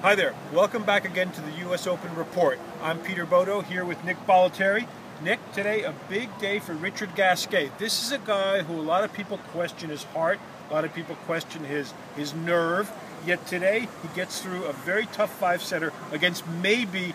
Hi there. Welcome back again to the U.S. Open Report. I'm Peter Bodo here with Nick Bollettieri. Nick, today a big day for Richard Gasquet. This is a guy who a lot of people question his heart, a lot of people question his nerve, yet today he gets through a very tough five-setter against maybe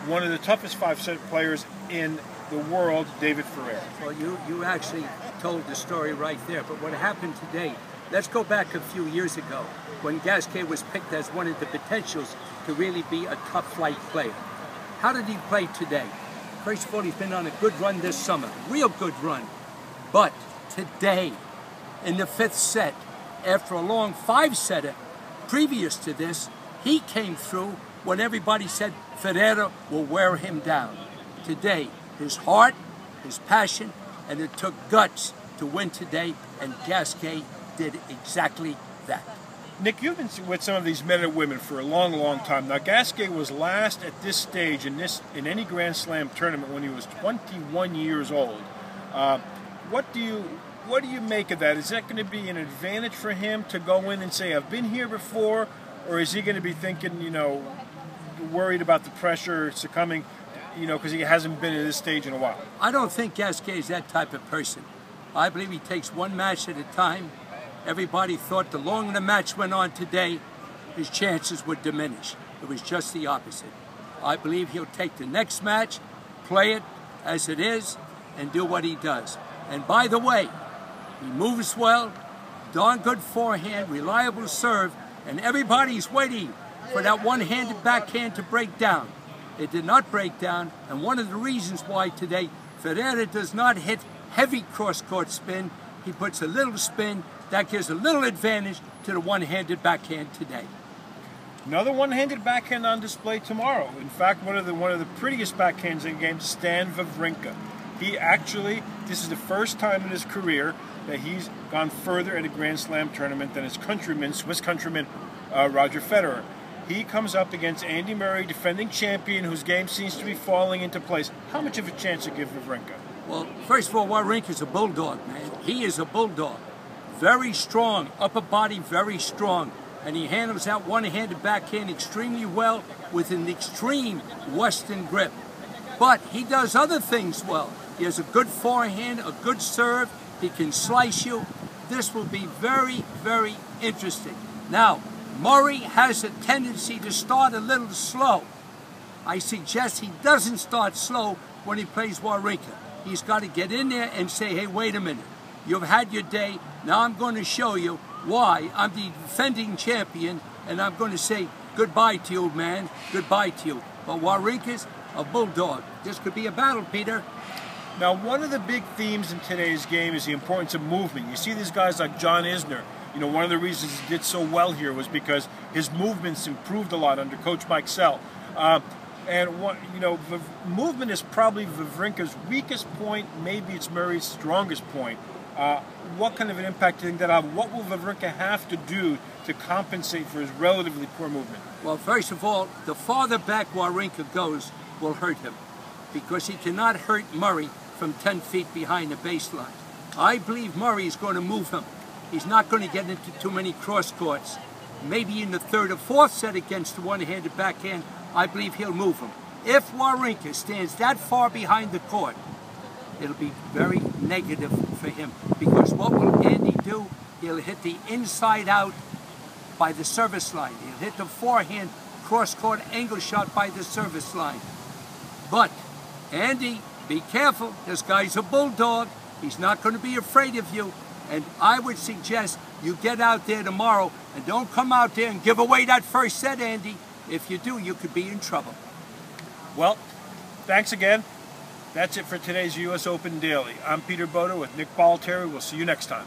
one of the toughest five-set players in the world, David Ferrer. Well, you actually told the story right there, but what happened today, let's go back a few years ago when Gasquet was picked as one of the potentials to really be a top-flight player. How did he play today? First of all, he's been on a good run this summer, real good run. But today, in the fifth set, after a long five-setter, previous to this, he came through when everybody said Ferrer will wear him down. Today, his heart, his passion, and it took guts to win today, and Gasquet did exactly that. Nick, you've been with some of these men and women for a long, long time. Now, Gasquet was last at this stage in any Grand Slam tournament when he was 21 years old. What do you make of that? Is that going to be an advantage for him to go in and say, I've been here before, or is he going to be thinking, worried about the pressure succumbing, because he hasn't been at this stage in a while? I don't think Gasquet is that type of person. I believe he takes one match at a time. Everybody thought the longer the match went on today, his chances would diminish. It was just the opposite. I believe he'll take the next match, play it as it is, and do what he does. And by the way, he moves well, darn good forehand, reliable serve, and everybody's waiting for that one-handed backhand to break down. It did not break down, and one of the reasons why today Ferrer does not hit heavy cross-court spin, he puts a little spin. That gives a little advantage to the one-handed backhand today. Another one-handed backhand on display tomorrow. In fact, one of the prettiest backhands in the game, Stan Wawrinka. This is the first time in his career that he's gone further at a Grand Slam tournament than his countryman, Swiss countryman, Roger Federer. He comes up against Andy Murray, defending champion, whose game seems to be falling into place. How much of a chance to give Wawrinka? Well, first of all, Wawrinka's a bulldog, man. He is a bulldog. Very strong, upper body very strong, and he handles that one-handed backhand extremely well with an extreme Western grip. But he does other things well. He has a good forehand, a good serve, he can slice you. This will be very, very interesting. Now, Murray has a tendency to start a little slow. I suggest he doesn't start slow when he plays Wawrinka. He's got to get in there and say, hey, wait a minute. You've had your day. Now I'm going to show you why I'm the defending champion, and I'm going to say goodbye to you, man. Goodbye to you. But Wawrinka's a bulldog. This could be a battle, Peter. Now, one of the big themes in today's game is the importance of movement. You see these guys like John Isner. One of the reasons he did so well here was because his movements improved a lot under Coach Mike Sell. The movement is probably Wawrinka's weakest point. Maybe it's Murray's strongest point. What kind of an impact do you think that have? What will Wawrinka have to do to compensate for his relatively poor movement? Well, first of all, the farther back Wawrinka goes will hurt him, because he cannot hurt Murray from 10 feet behind the baseline. I believe Murray is going to move him. He's not going to get into too many cross courts. Maybe in the third or fourth set against the one-handed backhand, I believe he'll move him. If Wawrinka stands that far behind the court, it'll be very negative for him, because what will Andy do? He'll hit the inside out by the service line. He'll hit the forehand cross-court angle shot by the service line. But Andy, be careful. This guy's a bulldog. He's not going to be afraid of you. And I would suggest you get out there tomorrow and don't come out there and give away that first set, Andy. If you do, you could be in trouble. Well, thanks again. That's it for today's U.S. Open Daily. I'm Peter Bodo with Nick Bollettieri. We'll see you next time.